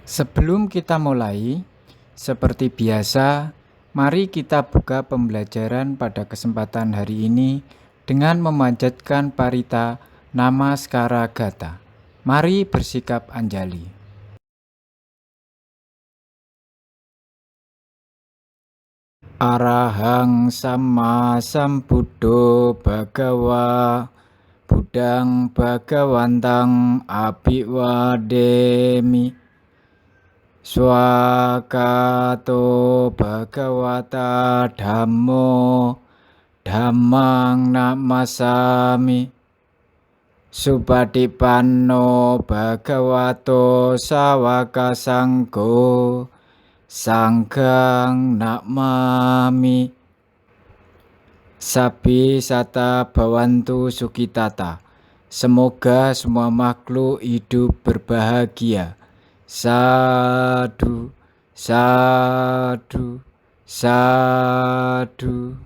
Sebelum kita mulai, seperti biasa, mari kita buka pembelajaran pada kesempatan hari ini dengan memanjatkan parita Namaskara Gata. Mari bersikap anjali. Arahang Samma Sambuddho Bhagawa Buddhang Bhagawantang Abhiwademi Swakato Bhagawata Dhammo Dhammang Namasami Supatipanno Bhagavato Sawaka Sanggo Sanghang Namami. Sabi sata bhavantu sukitata. Semoga semua makhluk hidup berbahagia. Sadu, sadu, sadu.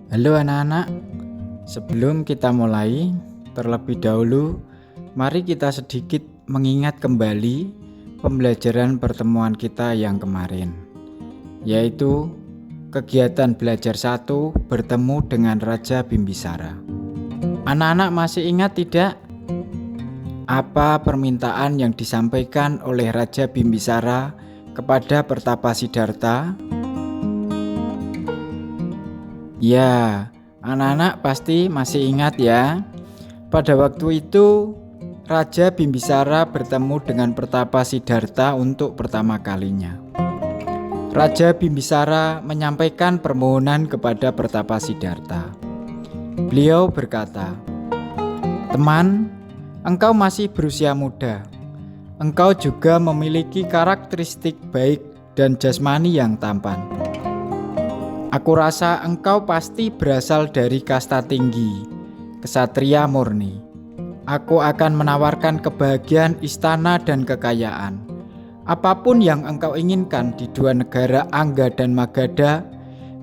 Halo anak-anak, sebelum kita mulai, terlebih dahulu mari kita sedikit mengingat kembali pembelajaran pertemuan kita yang kemarin, yaitu kegiatan belajar 1 bertemu dengan Raja Bimbisara. Anak-anak masih ingat tidak? Apa permintaan yang disampaikan oleh Raja Bimbisara kepada Pertapa Siddhartha? Ya, anak-anak pasti masih ingat ya. Pada waktu itu, Raja Bimbisara bertemu dengan Pertapa Siddhartha untuk pertama kalinya. Raja Bimbisara menyampaikan permohonan kepada Pertapa Siddhartha. Beliau berkata, "Teman, engkau masih berusia muda. Engkau juga memiliki karakteristik baik dan jasmani yang tampan. Aku rasa engkau pasti berasal dari kasta tinggi, ksatria murni. Aku akan menawarkan kebahagiaan istana dan kekayaan. Apapun yang engkau inginkan di 2 negara Angga dan Magadha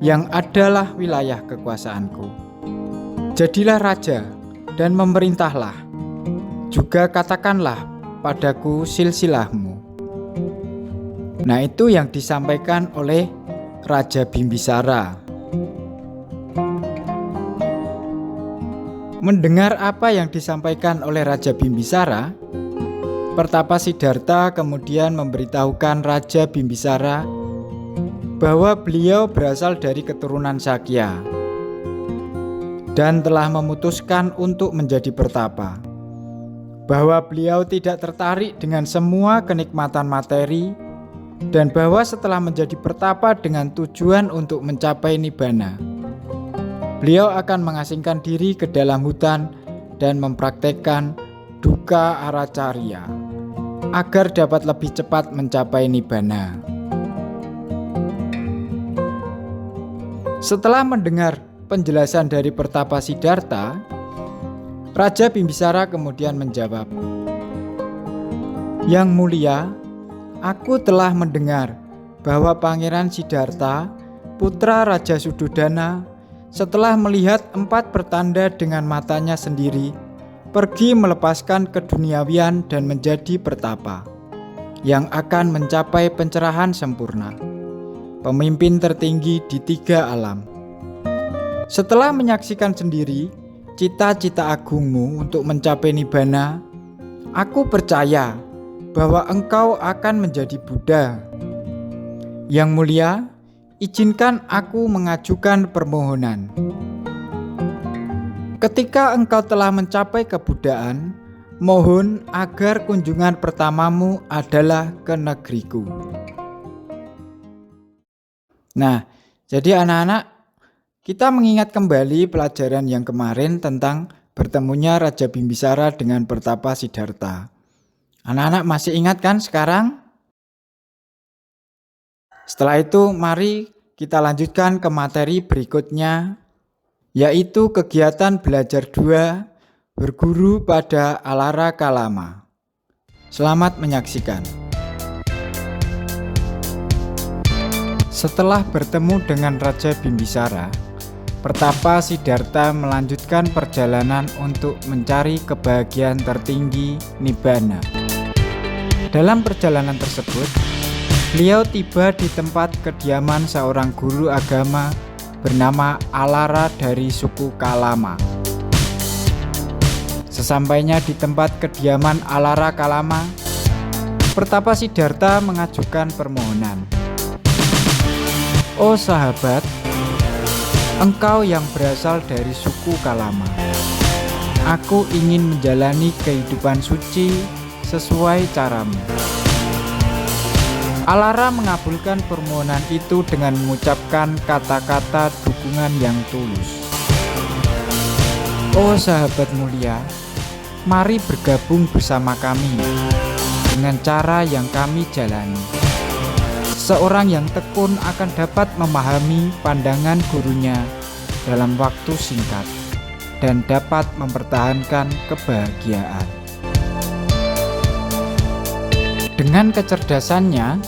yang adalah wilayah kekuasaanku. Jadilah raja dan memerintahlah. Juga katakanlah padaku silsilahmu." Nah, itu yang disampaikan oleh Raja Bimbisara. Mendengar apa yang disampaikan oleh Raja Bimbisara, Pertapa Siddhartha kemudian memberitahukan Raja Bimbisara bahwa beliau berasal dari keturunan Sakya dan telah memutuskan untuk menjadi pertapa, bahwa beliau tidak tertarik dengan semua kenikmatan materi, dan bahwa setelah menjadi pertapa dengan tujuan untuk mencapai nibbana, beliau akan mengasingkan diri ke dalam hutan dan mempraktekkan dukkha aracarya agar dapat lebih cepat mencapai nibbana. Setelah mendengar penjelasan dari Pertapa Siddhartha, Raja Bimbisara kemudian menjawab, "Yang mulia, aku telah mendengar bahwa Pangeran Siddhartha, putra Raja Sudodana, setelah melihat 4 pertanda dengan matanya sendiri, pergi melepaskan keduniawian dan menjadi pertapa yang akan mencapai pencerahan sempurna, pemimpin tertinggi di 3 alam. Setelah menyaksikan sendiri cita-cita agungmu untuk mencapai nibbana, aku percaya bahwa engkau akan menjadi Buddha. Yang mulia, izinkan aku mengajukan permohonan. Ketika engkau telah mencapai kebuddhaan, mohon agar kunjungan pertamamu adalah ke negeriku." Nah, jadi anak-anak, kita mengingat kembali pelajaran yang kemarin tentang bertemunya Raja Bimbisara dengan Pertapa Siddhartha. Anak-anak masih ingat kan sekarang? Setelah itu mari kita lanjutkan ke materi berikutnya, yaitu kegiatan belajar 2 berguru pada Alara Kalama. Selamat menyaksikan. Setelah bertemu dengan Raja Bimbisara, Pertapa Siddhartha melanjutkan perjalanan untuk mencari kebahagiaan tertinggi Nibbana. Dalam perjalanan tersebut, beliau tiba di tempat kediaman seorang guru agama bernama Alara dari suku Kalama. Sesampainya di tempat kediaman Alara Kalama, Pertapa Siddhartha mengajukan permohonan. "Oh sahabat, engkau yang berasal dari suku Kalama. Aku ingin menjalani kehidupan suci sesuai caramu." Alara mengabulkan permohonan itu dengan mengucapkan kata-kata dukungan yang tulus. "Oh sahabat mulia, mari bergabung bersama kami dengan cara yang kami jalani. Seorang yang tekun akan dapat memahami pandangan gurunya dalam waktu singkat dan dapat mempertahankan kebahagiaan." Dengan kecerdasannya,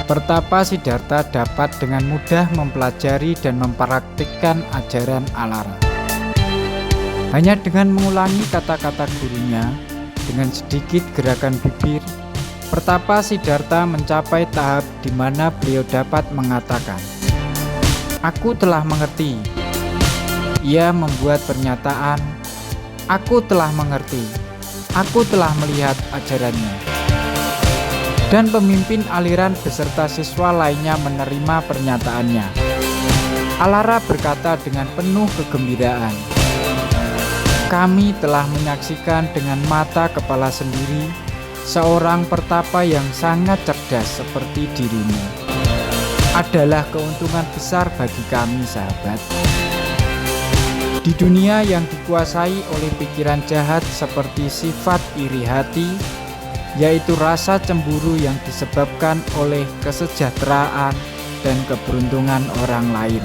Pertapa Siddhartha dapat dengan mudah mempelajari dan mempraktikkan ajaran Alara. Hanya dengan mengulangi kata-kata gurunya dengan sedikit gerakan bibir, Pertapa Siddhartha mencapai tahap di mana beliau dapat mengatakan, "Aku telah mengerti." Ia membuat pernyataan, "Aku telah mengerti. Aku telah melihat ajarannya." Dan pemimpin aliran beserta siswa lainnya menerima pernyataannya. Alara berkata dengan penuh kegembiraan, "Kami telah menyaksikan dengan mata kepala sendiri seorang pertapa yang sangat cerdas seperti dirimu. Adalah keuntungan besar bagi kami, sahabat. Di dunia yang dikuasai oleh pikiran jahat seperti sifat iri hati, yaitu rasa cemburu yang disebabkan oleh kesejahteraan dan keberuntungan orang lain."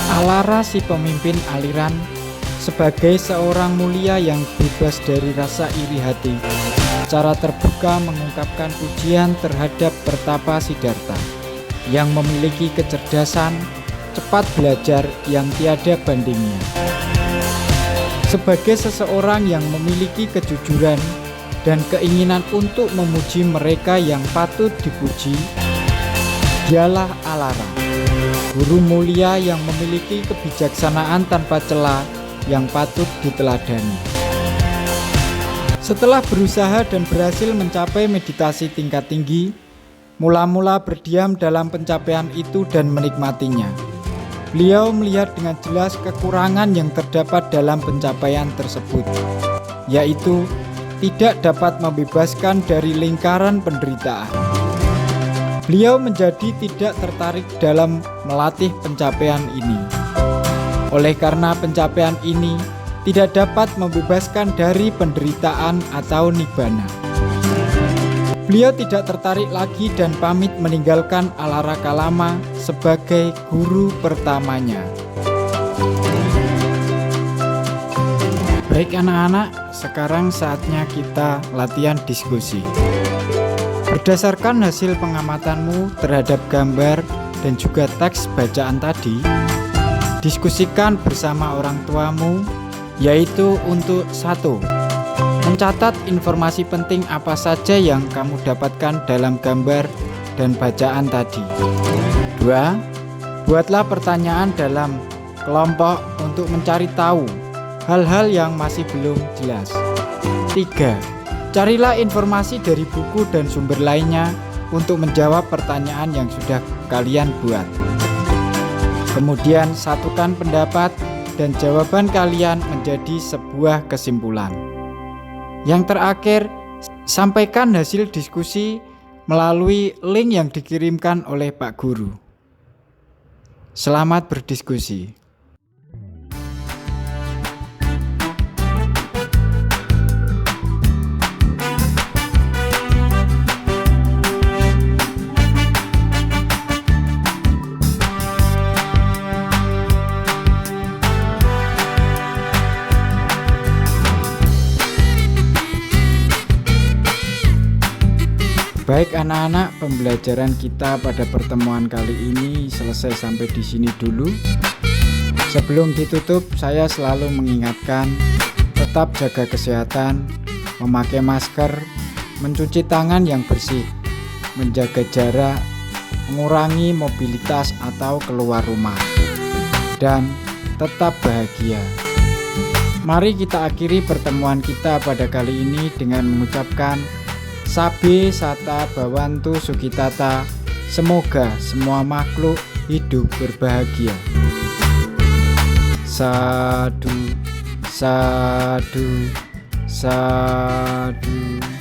Alara, si pemimpin aliran, sebagai seorang mulia yang bebas dari rasa iri hati, secara terbuka mengungkapkan pujian terhadap Pertapa Siddhartha yang memiliki kecerdasan, cepat belajar yang tiada bandingnya. Sebagai seseorang yang memiliki kejujuran dan keinginan untuk memuji mereka yang patut dipuji, dialah Alara, guru mulia yang memiliki kebijaksanaan tanpa celah yang patut diteladani. Setelah berusaha dan berhasil mencapai meditasi tingkat tinggi, mula-mula berdiam dalam pencapaian itu dan menikmatinya. Beliau melihat dengan jelas kekurangan yang terdapat dalam pencapaian tersebut, yaitu tidak dapat membebaskan dari lingkaran penderitaan. Beliau menjadi tidak tertarik dalam melatih pencapaian ini. Oleh karena pencapaian ini tidak dapat membebaskan dari penderitaan atau nibbana, beliau tidak tertarik lagi dan pamit meninggalkan Alara Kalama sebagai guru pertamanya. Baik anak-anak, sekarang saatnya kita latihan diskusi. Berdasarkan hasil pengamatanmu terhadap gambar dan juga teks bacaan tadi, diskusikan bersama orang tuamu, yaitu untuk 1. Mencatat informasi penting apa saja yang kamu dapatkan dalam gambar dan bacaan tadi. 2. Buatlah pertanyaan dalam kelompok untuk mencari tahu hal-hal yang masih belum jelas. 3. Carilah informasi dari buku dan sumber lainnya untuk menjawab pertanyaan yang sudah kalian buat. Kemudian satukan pendapat dan jawaban kalian menjadi sebuah kesimpulan. Yang terakhir, sampaikan hasil diskusi melalui link yang dikirimkan oleh Pak Guru. Selamat berdiskusi. Baik anak-anak, pembelajaran kita pada pertemuan kali ini selesai sampai di sini dulu. Sebelum ditutup, saya selalu mengingatkan tetap jaga kesehatan, memakai masker, mencuci tangan yang bersih, menjaga jarak, mengurangi mobilitas atau keluar rumah, dan tetap bahagia. Mari kita akhiri pertemuan kita pada kali ini dengan mengucapkan Sabe Sata Bawantu Sukitata. Semoga semua makhluk hidup berbahagia. Sadu, sadu, sadu.